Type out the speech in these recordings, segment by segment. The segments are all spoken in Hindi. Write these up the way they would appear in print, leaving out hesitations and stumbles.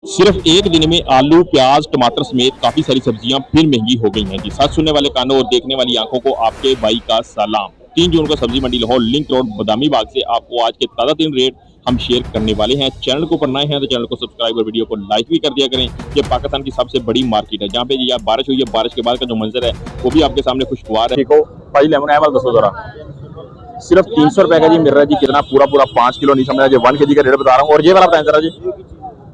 सिर्फ एक दिन में आलू, प्याज, टमाटर समेत काफी सारी सब्जियां फिर महंगी हो गई हैं जी। सच सुनने वाले कानों और देखने वाली आंखों को आपके भाई का सलाम। 3 जून को सब्जी मंडी लाहौर लिंक रोड बदामी बाग से आपको आज के ताज़ा 3 रेट हम शेयर करने वाले हैं। चैनल को पर नए हैं तो चैनल को सब्सक्राइब और वीडियो को लाइक भी कर दिया करें। ये पाकिस्तान की सबसे बड़ी मार्केट है जहाँ पे जी बारिश हुई है, बारिश के बाद का जो मंजर है वो भी आपके सामने खुशगवार है। देखो भाई लेमन है वाला 200 जरा सिर्फ 300 रुपए का जी मिल रहा है जी। कितना पूरा 5 किलो नहीं समझ 1 kg का रेट बता रहा हूँ। और ये वाला बताएं जरा जी,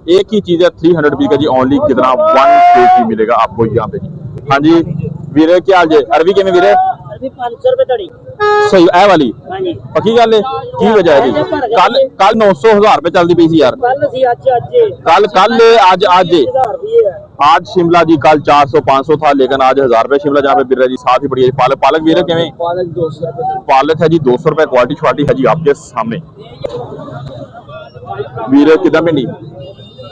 एक ही चीज है 300 रुपीज का जी ओनली। कितना 1 kg मिलेगा आपको यहाँ पे जी। हाँ जी वीरे क्या हाल जी? अरबी के में वीरे 500 रुपए तड़ी सही है वाली हाँ जी पक्की गल है की वजह है जी? कल 900 1000 रुपए चलती पई सी यार। कल आज शिमला जी कल 400 500 था लेकिन आज 1000 रुपए शिमला जहाँ पे मिल रहा है जी। साथ ही बढ़िया पालक वीरे के में पालक है जी 200 रुपए। क्वालिटी श्वालिटी है जी आपके सामने। वीरे कितना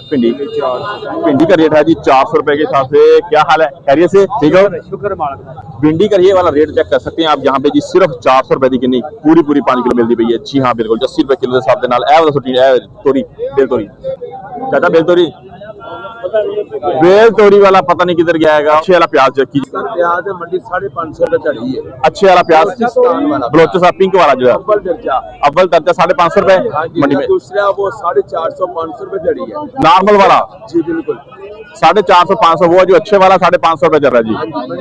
भिंडी का रेट है जी 400 रुपए के हिसाब से। क्या हाल है? खैरियत से ठीक हो? शुक्र मालिक। भिंडी का ये वाला रेट चेक कर सकते हैं आप यहाँ पे जी। सिर्फ 400 रुपए की कितनी पूरी 5 किलो मिलती पई है जी। हाँ बिल्कुल 80 रुपए किलो के हिसाब से। चाचा बेल तोरी वाला पता नहीं किधर गया है। अच्छे वाला प्याज प्याज मंडी 550 रुपए चढ़ी है। अच्छे वाला प्याज बलोचो पिंक वाला जो है अव्वल दर्जा 550 रुपए मंडी में। दूसरा वो 450 500 रुपए चढ़ी है नॉर्मल वाला जी बिल्कुल 450 500। वो जो अच्छे वाला 550 रुपए चल रहा है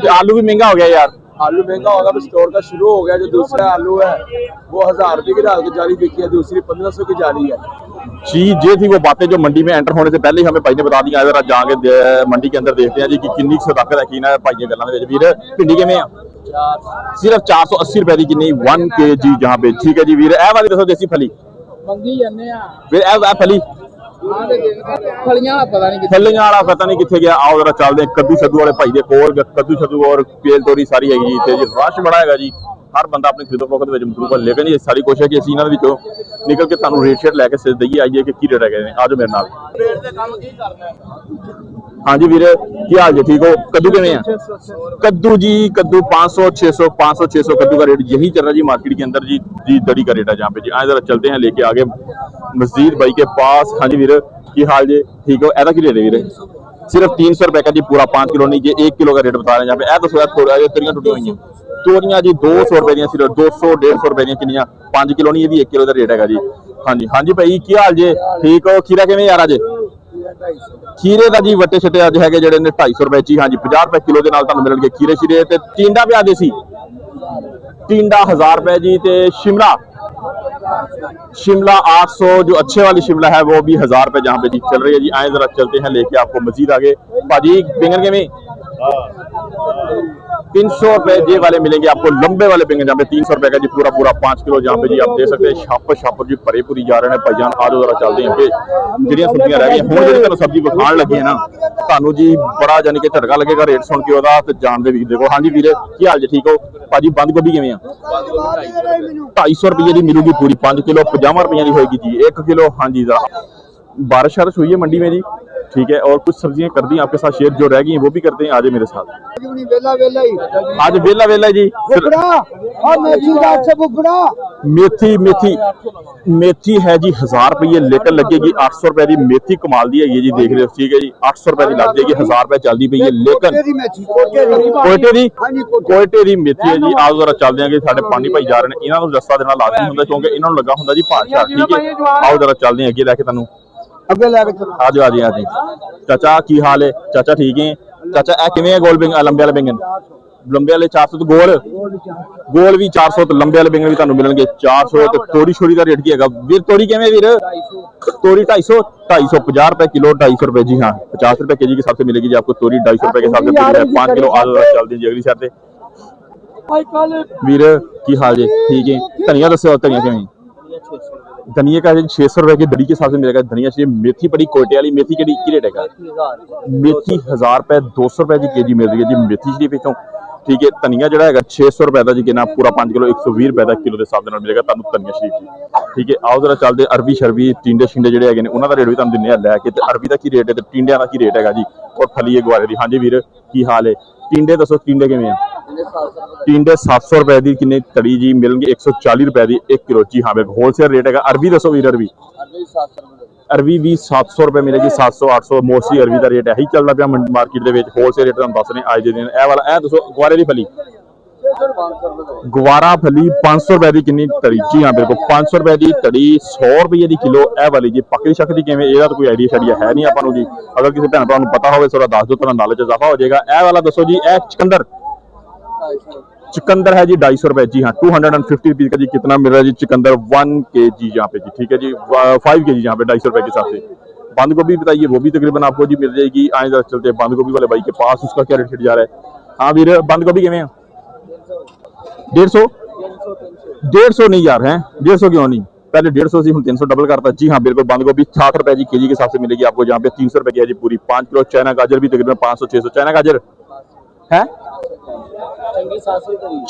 जी। आलू भी महंगा हो गया यार। आलू महंगा होगा तो स्टोर का शुरू हो गया। जो दूसरा आलू है वो 1000 रुपए की डाल के जाली बिकी है, दूसरी 1500 की जाली है जी। ये थी वो बातें जो मंडी में एंटर होने से पहले ही हमें भाई ने बता दी। जरा जाके मंडी के अंदर देखते हैं जी कि कितनी सदाकत है की ना भाई के गल्लां दे वीर। भिंडी के में सिर्फ 480 रुपए की कितनी 1 kg जहाँ पे ठीक है जी वीर। ए वाली दसो देसी फली मंगी जन्ने आ फिर ए फली फलियां पता नहीं कितने गया। आओ जरा चलते हैं कद्दू शद्दू वाले भाई दे कोल। कद्दू शद्दू और पेल तोरी सारी है जी। रश बड़ा है जी। हर बंदा अपनी खरीदो फरोख्त में मसरूफ है लेकिन ये सारी कोशिश है कि इन्होंने निकल के तुहानू रेट शेट लैके दईए आइए कि की रेट है। आज मेरे नाल हाँ जी वीरे की हाल जी? ठीक हो? कद्दू किवें है? कद्दू जी कद्दू 500 600 500 600 कद्दू का रेट यही चल रहा है जी मार्केट के अंदर जी। दड़ी का रेट है जहाँ पे जी। आज जरा चलते हैं लेके आगे मस्जिद भाई के पास। हाँ जी वीरे की हाल जी? ठीक हो? ऐसा की रेट है वीरे? सिर्फ 300 रुपए का जी पूरा 5 किलो नहीं जी 1 किलो का रेट बता रहे हैं यहाँ पे। तोरियां टुटी हुई हैं तोरियां जी 200 रुपए दी सिर्फ 200 150 रुपए दी किनिया 5 किलो नहीं ये भी 1 किलो का रेट है जी। हाँ जी भाई की हाल जी? ठीक हो? खीरा किवें यार? अज खीरे का जी वट्टे छट्टे अज है जेडे ने 250 रुपए जी। हाँ जी 50 रुपए किलो के नाल तुहानू मिलणगे खीरे शीरे। ते टिंडा पिया देसी टिंडा 1000 रुपए जी। ते शिमला 800 जो अच्छे वाली शिमला है वो भी 1000 रुपए जहाँ पे जी चल रही है जी। आए जरा चलते हैं लेके आपको मजीद आगे। भाजी बैंगन के में 300 रुपए ये वाले मिलेंगे आपको लंबे वाले बैंगन जहाँ पे 300 रुपए का जी पूरा 5 किलो जहाँ पे जी आप दे सकते हैं। छापर जी भरे पूरी जा रहे हैं भाईजान। आज जरा चलते हैं ਜਿਹੜੀਆਂ सब्जियां रह गई हूँ जी तुहानू सब्जी विखाण लगी है ना तुहानू जी बड़ा जानी कि झटका लगेगा रेट सुन के ओदा ते जानदे भी देखो। हाँ जी वीरे की हाल जी? ठीक हो? भाजी बंद गोभी किवें आ? 250 रुपए की मिलूगी पूरी 5 किलो 50 रुपए की होगी जी 1 किलो। हाँ जी बारिश हुई है मंडी में जी ठीक है। और कुछ सब्जियां कर दी आपके साथ शेयर जो रह गई हैं वो भी करते हैं आज मेरे साथ। आज वेला जी मेथी है जी 1000 रुपये लेकर लगेगी 800 रुपए की मेथी कमाल दी है ये जी देख रहे हो ठीक है जी। 800 रुपए की लग जाएगी 1000 रुपए चलती पई है लेकिन कोयटे दी मेथी है जी। आज जरा चलते हैं कि साडे पानी भाई जा रहे हैं इन्होंने रस्ता देना लाजमी होंगे क्योंकि इन्होंने लगा होंगे जी भाषा ठीक है। आओ जरा चलते हैं अगे लैके तुहानू आज चाचा की हाल है? चाचा ठीक है? चाचा ए किवें है गोल लंबे वाले बैंगन? लंबे वाले 400 तो गोल भी 400 तो लंबे वाले बैंगन भी तुहानू मिलणगे 400। तो तोरी छोरी का रेट की है वीर? तोरी किवें वीर? तोरी 250 50 रुपए किलो 250 रुपए जी। हाँ 50 रुपए केजी के हिसाब से मिलेगी जी आपको तोरी 250 रुपए के हिसाब से 5 किलो। आज चलती जी अगली साइड वीर की हाल जी? ठीक है? धनिया दसो धनिया किवें? धनिया का 600 रुपए की दड़ी के हिसाब से मिलेगा धनिया चाहिए। मेथी बड़ी कोयटे वाली मेथी की रेट है? मेथी 1000 रुपए 200 रुपए की केजी मिल रही है जी मेथी शरीफ इतों ठीक है। धनिया जो है 600 रुपए का जी कि पूरा 5 किलो 120 रुपए का किलो के हिसाब से मिलेगा तुहानू धनिया शरीफ जी ठीक है। आओ जरा चलते अरबी शरबी टिंडे शिंडे जो है उन्होंने रेट भी तुहानू दिन्ने लैके। अरबी का की रेट है टिंडिया का की रेट है जी। और फली गुआरे की। हाँ जी वीर की हाल है? टिंडे दसो टिंडे किवें? टिंडे 700 रुपए की कितनी तड़ी जी मिलेंगे 140 रुपए की 1 किलो जी। हाँ होलसेल रेट है। अरबी दसो वीर? अरबी अरवी भी 700 रुपए मिलेगी, 700-800 मोस्टली अरवी का रेट यही चलता पाया मार्केट के होलसेल रेट तुहानू दस रहे अज के दिन। ए वाला ए दसो गुआरे की फली, गुवारा फली 500 रुपए की कितनी तड़ी? जी हाँ बिल्कुल 500 रुपए की तड़ी, 100 रुपये की किलो। ए वाली जी पकड़ी शकती किवें इहदा तो कोई आइडिया शाइडिया है नहीं आपां नूं जी। अगर किसी भैन भरा नूं पता हो थोड़ा दस दो, थोड़ा नॉलेज इजाफा हो जाएगा। ए वाला दसो जी। ए चुकंदर, चुकंदर है जी 250 रुपए। जी हाँ 250 रुपीज का जी कितना मिल रहा है जी चुकंदर 1 kg यहाँ पे जी, ठीक है जी 5 kg यहाँ पे 250 रुपए के हिसाब से। बंद गोभी बताइए, वो भी तकरीबन आपको जी मिल जाएगी। आए जरा चलते हैं बंद गोभी वाले भाई के पास, उसका क्या रेट जा रहा है? हाँ वीर बंद गोभी किवें? 150 150 नहीं यार है 150 क्यों नहीं? पहले 150 से 300 डबल करता। जी हाँ बिल्कुल बंद गोभी 60 रुपए जी केजी के हिसाब से मिलेगी आपको। यहाँ पे 300 रुपए की है जी पूरी 5 किलो। चाइना गाजर भी तकरीबन 500-600। चाइना गाजर है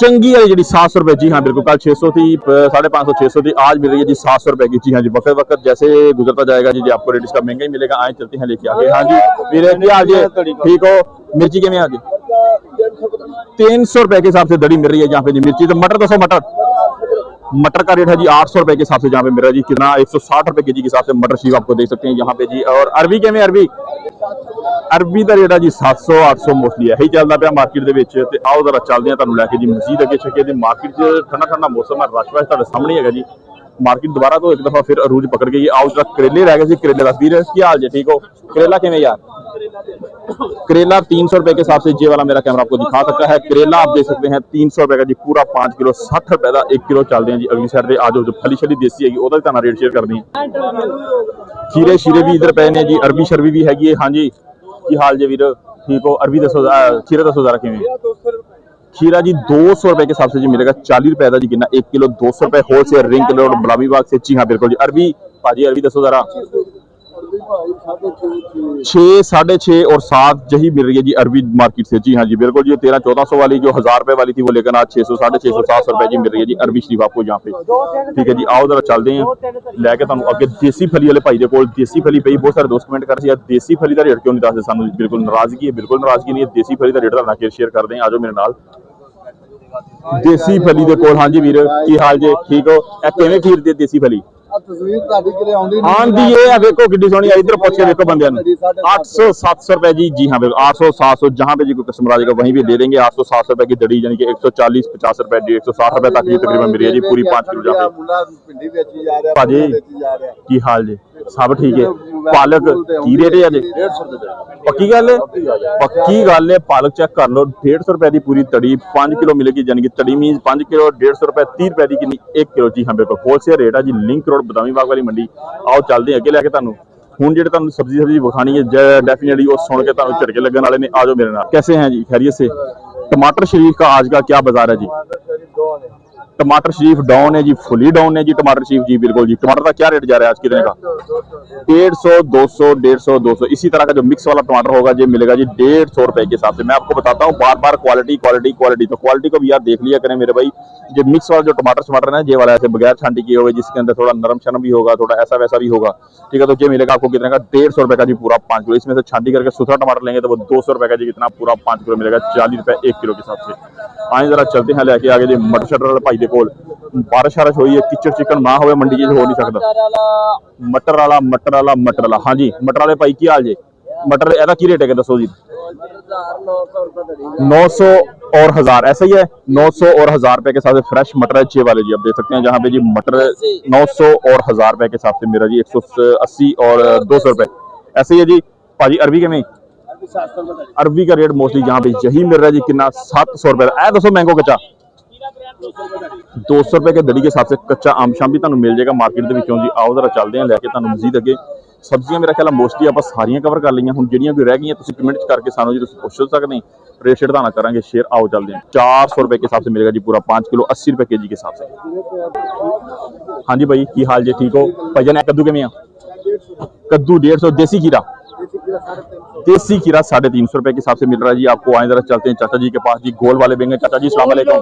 चंगी है जी 700 रुपए। जी हाँ बिल्कुल कल 600 थी, 550-600 थी, आज मिल रही है जी 700 रुपए की। जी हाँ जी वक्त वक्त जैसे गुजरता जाएगा जी आपको रेट इसका महंगा ही मिलेगा। आए चलते हैं लेके आगे। हाँ जी मेरे आज ठीक हो। मिर्ची के में आज 300 रुपए के हिसाब से दड़ी मिल रही है यहाँ पे जी मिर्ची। तो मटर दसो, मटर का रेट है जी 800 रुपए के हिसाब से जहाँ पे मिल रहा है जी कितना 160 रुपए केजी के हिसाब से मटर शीव आपको देख सकते हैं यहाँ पे जी। और अरबी के में अरबी का रेट है जी 700-800 मोस्टली यही चलता पाया मार्केट के विच। ते आओ जरा चलते हैं तुहानू लैके जी मजीद अगे छके दी मार्केट च। ठंडा ठंडा मौसम है, रश वश तुहाडे सामने है जी। मार्केट दोबारा तो एक दफा फिर अरूज पकड़ गई। आओ जरा करेले रह गए जी, करेले का वीर की हाल जी? ठीक हो। करेला किवें यार? करेला 300 रुपए के हिसाब से ये वाला मेरा कैमरा आपको दिखा सकता है। करेला आप देख सकते हैं 300 रुपए का जी पूरा 5 किलो, 60 रुपए का 1 किलो चलते हैं जी। अगली साइड पे आ जाओ, जो फली शली देसी हैगी ओदा भी रेट शेयर कर दी। खीरे शीरे भी इधर पे ने जी, अरबी शरबी भी हैगी। हाँ जी की हाल जी वीर? ठीक हो। अरबी दसो, खीरा दसो जरा किवें? खीरा जी 200 रुपए के हिसाब से जी मिलेगा 40 रुपए का जी कितना 1 किलो 200 रुपए होलसेल रिंग किलो गुलामी बाग से। जी हाँ बिल्कुल जी। अरबी भाजी अरबी दसो जरा। 6, 6.5 और 7 यही मिल रही है जी अरबी मार्केट से। जी हाँ जी बिल्कुल जी। 1300-1400 वाली जो 1000 रुपए वाली थी वो लेकर आज 600, 650, 700 रुपए जी मिल रही है जी अरबी शरीफ आपको यहाँ पे। ठीक है जी आओ जरा चलते हैं लैके तुहानू अगे देसी फली वाले भाई दे कोल। देसी फली पई बहुत सारे दोस्त कमेंट कर रहे हैं देसी फली का रेट क्यों नहीं दसदे सानू? बिल्कुल नाराजगी है, बिल्कुल नाराजगी नहीं है। देसी फली का रेट तुहाडे शेयर कर दें, आ जाओ मेरे नाल देसी फली दे कोल। हाँ जी वीर की हाल जी? ठीक हो। ए किवें खीर दे देसी फली? आंदी है देखो कितनी सोहनी है। इधर पूछ के देखो बंदे 800-700 रुपए जी। जी हाँ बिल्कुल 800-700 जहां पे जी कोई कस्टमर आ जाएगा वहीं पे दे देंगे। 800-700 रुपए की दड़ी यानी कि 140-50 रुपए 160 रुपए तक ये तकरीबन मिल रही है जी पूरी 5 किलो जाके। भाजी की हाल जी? सब ठीक है। पालक की रेट है जी? पक्की गल है, पक्की गल है। पालक चेक कर लो 150 रुपए की पूरी तड़ी 5 किलो मिलेगी यानी कि तड़ी मीन 5 किलो 150 रुपए 30 रुपए की कितनी 1 किलो। जी हाँ बिल्कुल होलसेल रेट है जी लिंक रोड बदामी बाग वाली मंडी। आओ चलते हैं अगे लैके तुहानू हुण जिहड़े तुहानू सब्जी विखानी है डेफिनेटली वो सुन के तुहानू झटके लगन वाले ने। आ जाओ मेरे नाल। कैसे हैं जी? खैरियत से? टमाटर शरीफ का आज का क्या बाजार है जी? टमाटर शरीफ डाउन है जी, फुली डाउन है जी टमाटर शरीफ। जी बिल्कुल जी। टमाटर का क्या रेट जा रहा है आज के दिन का? 150, 200, 150, 200। इसी तरह का जो मिक्स वाला टमाटर होगा ये मिलेगा जी 150 रुपए के हिसाब से। मैं आपको बताता हूँ बार बार क्वालिटी क्वालिटी क्वालिटी, तो क्वालिटी को भी यार देख लिया करें मेरे भाई। ये मिक्स वाला जो टमाटर है ये वाला ऐसे बगैर छांटी किए हुए जिसके अंदर थोड़ा नरम शरम भी होगा, थोड़ा ऐसा वैसा भी होगा। ठीक है तो ये मिलेगा आपको कितने का? 150 रुपए का जी पूरा 5 किलो। इसमें से छांटी करके सुथरा टमाटर लेंगे तो वो 200 रुपए का जी कितना पूरा 5 किलो मिलेगा 40 रुपए 1 किलो के हिसाब से। आए जरा चलते हैं लेके आगे जी मटर शटर वाले भाई दे कोल। बारिश वारिश हुई है किचड़ चिकन ना हो मंडी हो नहीं सकता। मटर वाला हाँ जी मटर वाले भाई की हाल जी? मटर एदा की रेट है दसो जी? 900 और 1000 ऐसा ही है। 900 और 1000 रुपए के साथ फ्रेश मटर है 6 वाले जी। आप देख सकते हैं जहाँ पे जी मटर 900 और 1000 रुपए के साथ मेरा जी 180 और 200 रुपए ऐसे ही है जी। भाजी अरबी के में अरबी का रेट मोस्टली जहाँ पे यही मिल रहा है जी कितना 700 रुपए। ऐ दसो मैंगो कच्चा 200 रुपए के दड़ी के हिसाब से कच्चा आम शाम भी तुहानू मिल जाएगा मार्केट के विचों जी। आओ जरा चलते हैं लैके तुहानू मजीद अगे। सब्जियां मेरा ख्याल मोस्टली आप सारियां कवर कर लिया। हुण जिहड़ियां भी रह गई तुसीं कमेंट करके सानू जी तुसीं पुछ सकते हैं। रेट शेट दाना करेंगे शेयर। आओ चलते हैं। 400 रुपए के हिसाब से मिलेगा जी पूरा 5 किलो 80 रुपए केजी के हिसाब से। हाँ जी भाई की हाल जी? ठीक हो। भाईजान कद्दू के में कद्दू 150। देसी खीरा? देसी खीरा 350 रुपए के हिसाब से मिल रहा है जी आपको। आए जरा चलते हैं चाचा जी के पास जी। गोल वाले बेंगन चाचा जी अस्सलाम वालेकुम।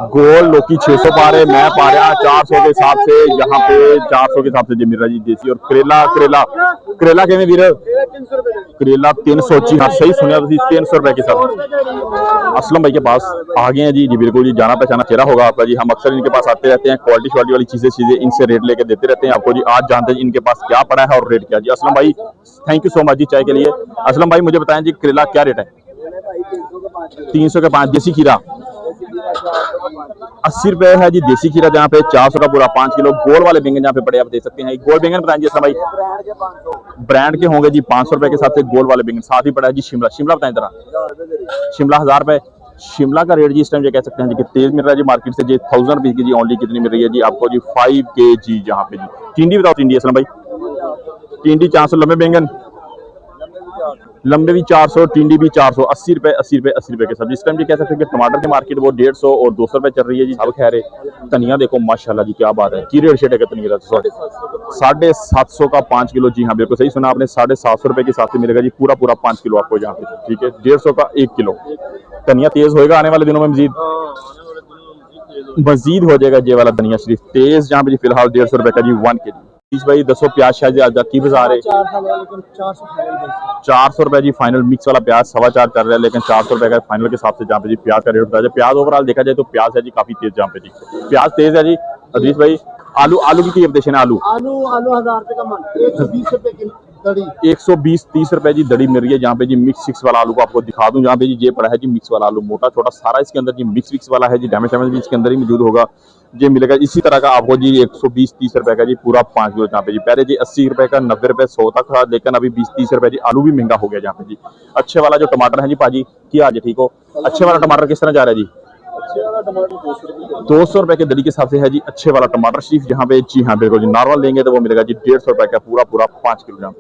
गोल लौकी 600 पा रहे, मैं पा रहा 400 के हिसाब से। यहाँ पे 400 के हिसाब से जी मिल रहा है जी देसी। और करेला के में वीर करेला 300 जी हाँ सही सुनिया 300 रुपए के साथ असलम भाई के पास आ गए हैं जी बिल्कुल जी जाना पहचाना चेहरा होगा आपका जी। हम अक्सर इनके पास आते रहते हैं, क्वालिटी श्वालिटी वाली चीजें इनसे रेट लेके देते रहते हैं आपको जी। आज जानते हैं इनके पास क्या पड़ा है और रेट क्या जी। असलम भाई थैंक यू सो मच जी चाय के लिए। असलम भाई मुझे बताएं जी करेला क्या रेट है? 300 के 5। देसी खीरा 80 रुपए है जी देसी खीरा, जहाँ पे 400 का पूरा 5 किलो। गोल वाले बैंगन जहाँ पे पड़े आप देख सकते हैं। गोल बैंगन बताएं जी भाई ब्रांड के होंगे जी 500 रुपए के हिसाब से गोल वाले बैंगन। साथ ही पड़ा है जी शिमला। शिमला बताएं जरा। शिमला 1000 रुपए। शिमला का रेट जी इस टाइम ये कह सकते हैं जी कि तेज मिल रहा है जी मार्केट से जी 1000 रुपीज की जी ओनली कितनी मिल रही है जी आपको जी 5 kg जहाँ पे जी। टिंडी बताओ टिंडी असलम भाई। टिंडी 400। लंबे बैंगन लंबे भी 400, टिंडी भी 400। 80 रुपए 80 रुपए 80 रुपए के सब। इस टाइम ये कह सकते हैं कि टमाटर की मार्केट वो 150 और 200 रुपए चल रही है जी। अब खैर धनिया देखो माशाल्लाह जी क्या बात है। की रेट शेट है धनिया का? 750 का 5 किलो जी हाँ बिल्कुल सही सुना आपने। 750 रुपए के हिसाब से मिलेगा जी पूरा 5 किलो आपको यहाँ पे ठीक है। 150 का 1 किलो। धनिया तेज होएगा आने वाले दिनों में मजीद हो जाएगा ये वाला धनिया शरीफ तेज जहाँ पे जी फिलहाल 150 रुपए का जी 1 kg। इस भाई दसो प्याज शायद आज की बाजार है 400 रुपए जी फाइनल। मिक्स वाला प्याज 4.25 चल रहा है लेकिन 400 रुपए का फाइनल के हिसाब से जहाँ पे जी प्याज का रेट होता है। प्याज ओवरऑल देखा जाए तो प्याज है जी काफी तेज जहाँ पे जी प्याज तेज है जी। अजीज भाई आलू आलू की अपडेशन है। आलू 1000 रुपए का मन 120 रुपए की दड़ी 120-30 रुपए जी दड़ी मिल रही है जहाँ पे जी मिक्स सिक्स वाला आलू को आपको दिखा दूं। जहाँ पे जी ये पड़ा है जी मिक्स वाला आलू मोटा छोटा सारा इसके अंदर जी मिक्स वाला है जी। डैमेज भी इसके अंदर ही मौजूद होगा ये मिलेगा। इसी तरह का आपको जी 120-30 रुपए का जी पूरा 5 किलो जहाँ पे जी। पहले जी 80 रुपए का 90 रुपए 100 तक था लेकिन अभी 20-30 रुपए जी आलू भी महंगा हो गया जहाँ पे जी। अच्छे वाला जो टमाटर है जी पाजी क्या आज ठीक हो? अच्छे वाला टमाटर किस तरह जा रहा है जी? 200 रुपए के दरी के हिसाब से है जी अच्छे वाला टमाटर शरीफ जहाँ पे जी हाँ बिल्कुल जी। नॉर्मल लेंगे तो वो मिलेगा जी 150 रुपए का पूरा 5 किलो।